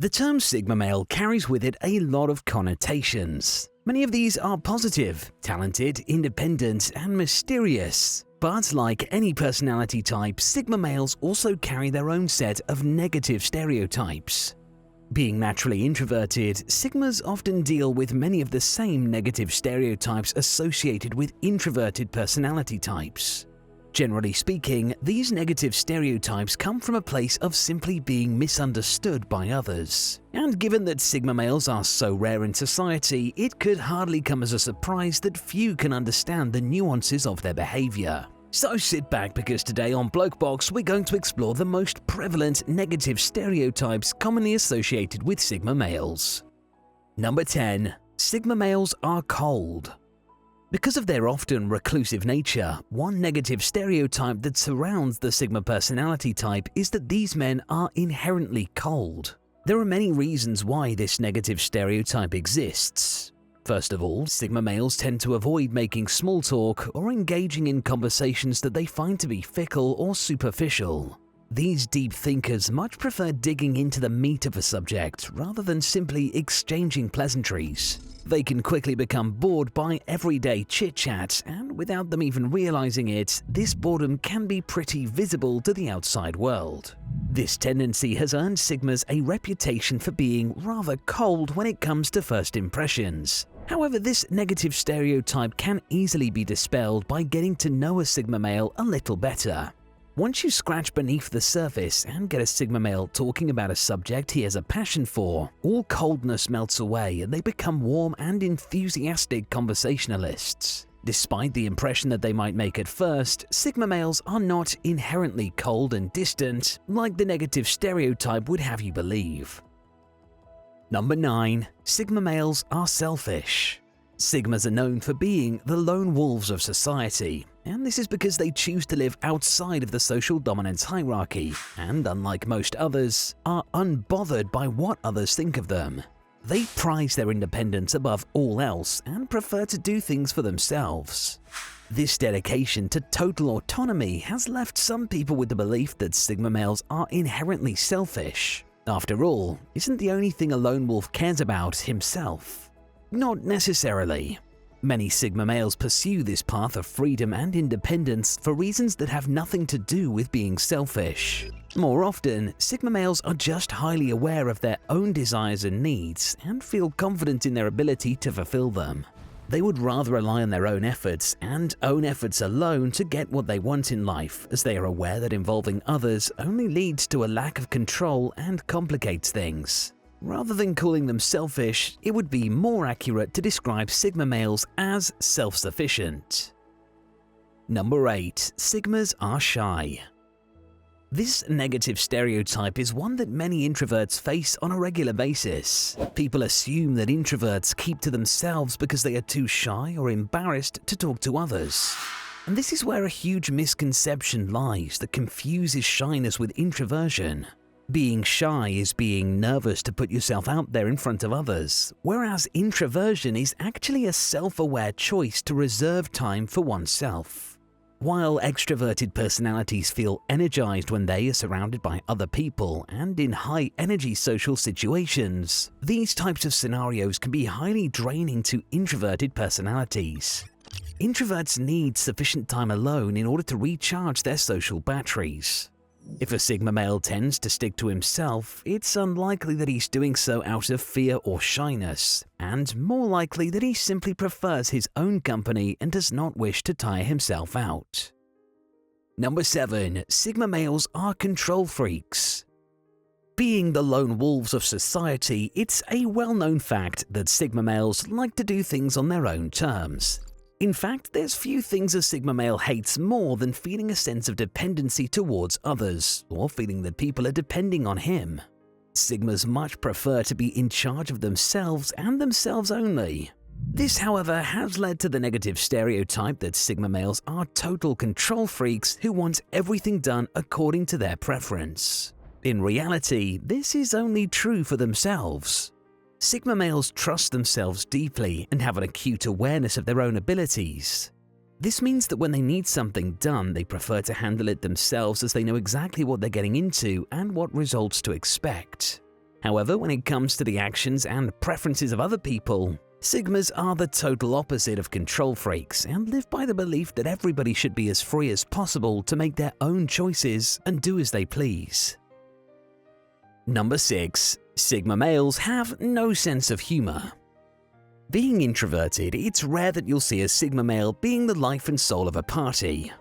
The term Sigma male carries with it a lot of connotations. Many of these are positive, talented, independent, and mysterious. But like any personality type, Sigma males also carry their own set of negative stereotypes. Being naturally introverted, Sigmas often deal with many of the same negative stereotypes associated with introverted personality types. Generally speaking, these negative stereotypes come from a place of simply being misunderstood by others. And given that Sigma males are so rare in society, it could hardly come as a surprise that few can understand the nuances of their behaviour. So sit back, because today on Bloke Box we're going to explore the most prevalent negative stereotypes commonly associated with Sigma males. Number 10. Sigma males are cold. Because of their often reclusive nature, one negative stereotype that surrounds the Sigma personality type is that these men are inherently cold. There are many reasons why this negative stereotype exists. First of all, Sigma males tend to avoid making small talk or engaging in conversations that they find to be fickle or superficial. These deep thinkers much prefer digging into the meat of a subject rather than simply exchanging pleasantries. They can quickly become bored by everyday chit-chat, and without them even realizing it, this boredom can be pretty visible to the outside world. This tendency has earned Sigmas a reputation for being rather cold when it comes to first impressions. However, this negative stereotype can easily be dispelled by getting to know a Sigma male a little better. Once you scratch beneath the surface and get a Sigma male talking about a subject he has a passion for, all coldness melts away and they become warm and enthusiastic conversationalists. Despite the impression that they might make at first, Sigma males are not inherently cold and distant like the negative stereotype would have you believe. Number 9. Sigma males are selfish. Sigmas are known for being the lone wolves of society, and this is because they choose to live outside of the social dominance hierarchy and, unlike most others, are unbothered by what others think of them. They prize their independence above all else and prefer to do things for themselves. This dedication to total autonomy has left some people with the belief that Sigma males are inherently selfish. After all, isn't the only thing a lone wolf cares about himself? Not necessarily. Many Sigma males pursue this path of freedom and independence for reasons that have nothing to do with being selfish. More often, Sigma males are just highly aware of their own desires and needs and feel confident in their ability to fulfill them. They would rather rely on their own efforts and own efforts alone to get what they want in life, as they are aware that involving others only leads to a lack of control and complicates things. Rather than calling them selfish, it would be more accurate to describe Sigma males as self-sufficient. Number 8. Sigmas are shy. This negative stereotype is one that many introverts face on a regular basis. People assume that introverts keep to themselves because they are too shy or embarrassed to talk to others. And this is where a huge misconception lies that confuses shyness with introversion. Being shy is being nervous to put yourself out there in front of others, whereas introversion is actually a self-aware choice to reserve time for oneself. While extroverted personalities feel energized when they are surrounded by other people and in high-energy social situations, these types of scenarios can be highly draining to introverted personalities. Introverts need sufficient time alone in order to recharge their social batteries. If a Sigma male tends to stick to himself, it's unlikely that he's doing so out of fear or shyness, and more likely that he simply prefers his own company and does not wish to tire himself out. Number 7. Sigma males are control freaks. Being the lone wolves of society, it's a well-known fact that Sigma males like to do things on their own terms. In fact, there's few things a Sigma male hates more than feeling a sense of dependency towards others, or feeling that people are depending on him. Sigmas much prefer to be in charge of themselves and themselves only. This, however, has led to the negative stereotype that Sigma males are total control freaks who want everything done according to their preference. In reality, this is only true for themselves. Sigma males trust themselves deeply and have an acute awareness of their own abilities. This means that when they need something done, they prefer to handle it themselves, as they know exactly what they're getting into and what results to expect. However, when it comes to the actions and preferences of other people, Sigmas are the total opposite of control freaks and live by the belief that everybody should be as free as possible to make their own choices and do as they please. Number 6. Sigma males have no sense of humor. Being introverted, it's rare that you'll see a Sigma male being the life and soul of a party.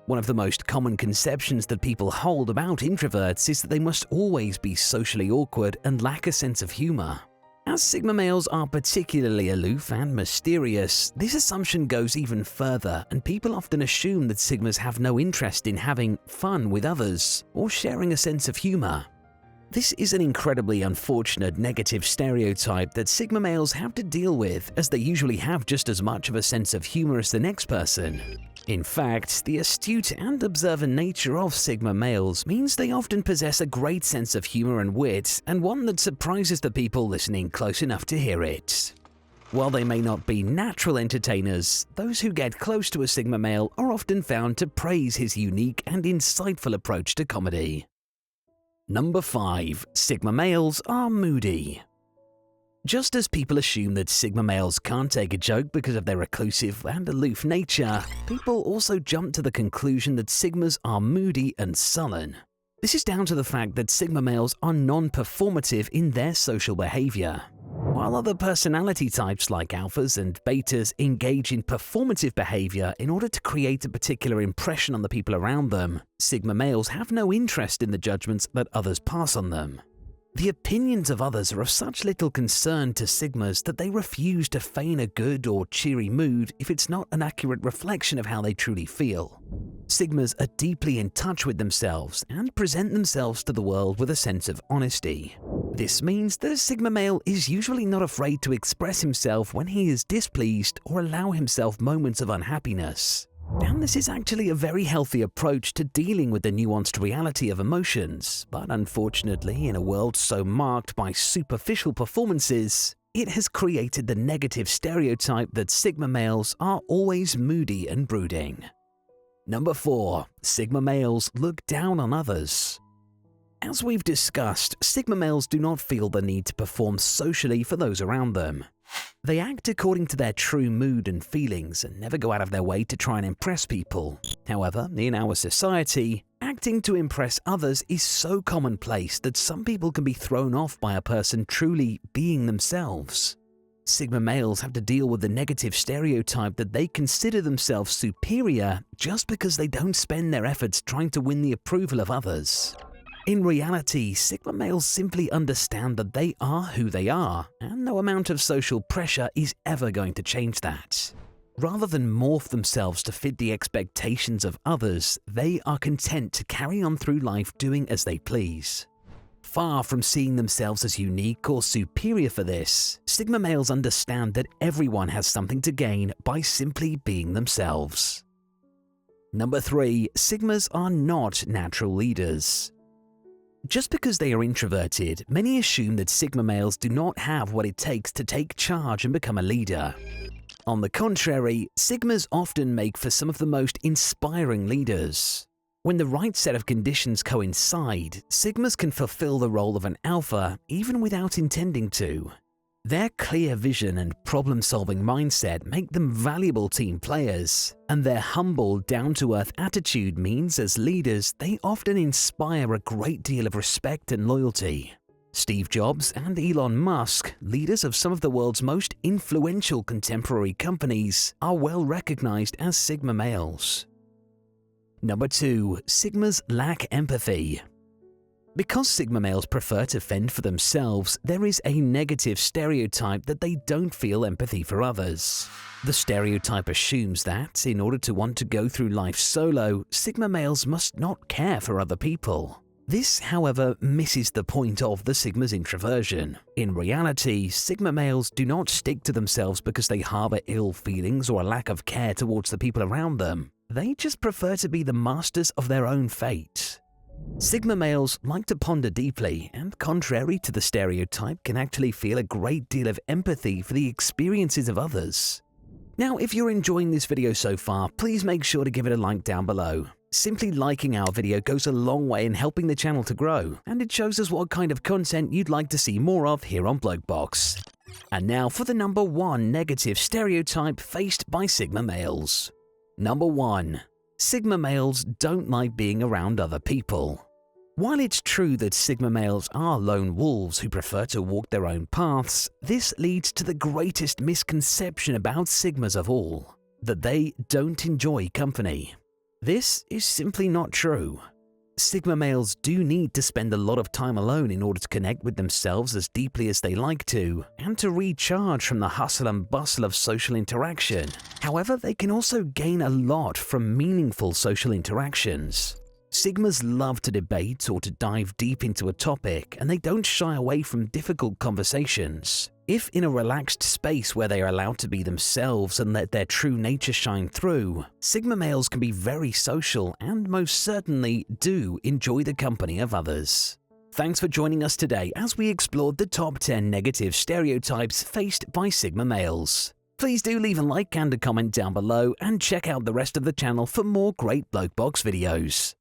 One of the most common conceptions that people hold about introverts is that they must always be socially awkward and lack a sense of humor. As Sigma males are particularly aloof and mysterious, this assumption goes even further, and people often assume that Sigmas have no interest in having fun with others or sharing a sense of humor. This is an incredibly unfortunate negative stereotype that Sigma males have to deal with, as they usually have just as much of a sense of humor as the next person. In fact, the astute and observant nature of Sigma males means they often possess a great sense of humor and wit, and one that surprises the people listening close enough to hear it. While they may not be natural entertainers, those who get close to a Sigma male are often found to praise his unique and insightful approach to comedy. Number 5. Sigma males are moody. Just as people assume that Sigma males can't take a joke because of their reclusive and aloof nature, people also jump to the conclusion that Sigmas are moody and sullen. This is down to the fact that Sigma males are non-performative in their social behavior. While other personality types like alphas and betas engage in performative behavior in order to create a particular impression on the people around them, Sigma males have no interest in the judgments that others pass on them. The opinions of others are of such little concern to Sigmas that they refuse to feign a good or cheery mood if it's not an accurate reflection of how they truly feel. Sigmas are deeply in touch with themselves and present themselves to the world with a sense of honesty. This means that a Sigma male is usually not afraid to express himself when he is displeased or allow himself moments of unhappiness. And this is actually a very healthy approach to dealing with the nuanced reality of emotions, but unfortunately, in a world so marked by superficial performances, it has created the negative stereotype that Sigma males are always moody and brooding. Number 4. Sigma males look down on others. As we've discussed, Sigma males do not feel the need to perform socially for those around them. They act according to their true mood and feelings and never go out of their way to try and impress people. However, in our society, acting to impress others is so commonplace that some people can be thrown off by a person truly being themselves. Sigma males have to deal with the negative stereotype that they consider themselves superior just because they don't spend their efforts trying to win the approval of others. In reality, Sigma males simply understand that they are who they are, and no amount of social pressure is ever going to change that. Rather than morph themselves to fit the expectations of others, they are content to carry on through life doing as they please. Far from seeing themselves as unique or superior for this, Sigma males understand that everyone has something to gain by simply being themselves. Number 3. Sigmas are not natural leaders. Just because they are introverted, many assume that Sigma males do not have what it takes to take charge and become a leader. On the contrary, Sigmas often make for some of the most inspiring leaders. When the right set of conditions coincide, Sigmas can fulfill the role of an alpha even without intending to. Their clear vision and problem-solving mindset make them valuable team players, and their humble, down-to-earth attitude means as leaders they often inspire a great deal of respect and loyalty. Steve Jobs and Elon Musk, leaders of some of the world's most influential contemporary companies, are well recognized as Sigma males. Number 2. Sigmas lack empathy. Because Sigma males prefer to fend for themselves, there is a negative stereotype that they don't feel empathy for others. The stereotype assumes that, in order to want to go through life solo, Sigma males must not care for other people. This, however, misses the point of the Sigma's introversion. In reality, Sigma males do not stick to themselves because they harbor ill feelings or a lack of care towards the people around them. They just prefer to be the masters of their own fate. Sigma males like to ponder deeply and, contrary to the stereotype, can actually feel a great deal of empathy for the experiences of others. Now, if you're enjoying this video so far, please make sure to give it a like down below. Simply liking our video goes a long way in helping the channel to grow, and it shows us what kind of content you'd like to see more of here on Bloke Box. And now for the number 1 negative stereotype faced by Sigma males. Number 1. Sigma males don't like being around other people. While it's true that Sigma males are lone wolves who prefer to walk their own paths, this leads to the greatest misconception about Sigmas of all, that they don't enjoy company. This is simply not true. Sigma males do need to spend a lot of time alone in order to connect with themselves as deeply as they like to, and to recharge from the hustle and bustle of social interaction. However, they can also gain a lot from meaningful social interactions. Sigmas love to debate or to dive deep into a topic, and they don't shy away from difficult conversations. If in a relaxed space where they are allowed to be themselves and let their true nature shine through, Sigma males can be very social and most certainly do enjoy the company of others. Thanks for joining us today as we explored the top 10 negative stereotypes faced by Sigma males. Please do leave a like and a comment down below, and check out the rest of the channel for more great Bloke Box videos.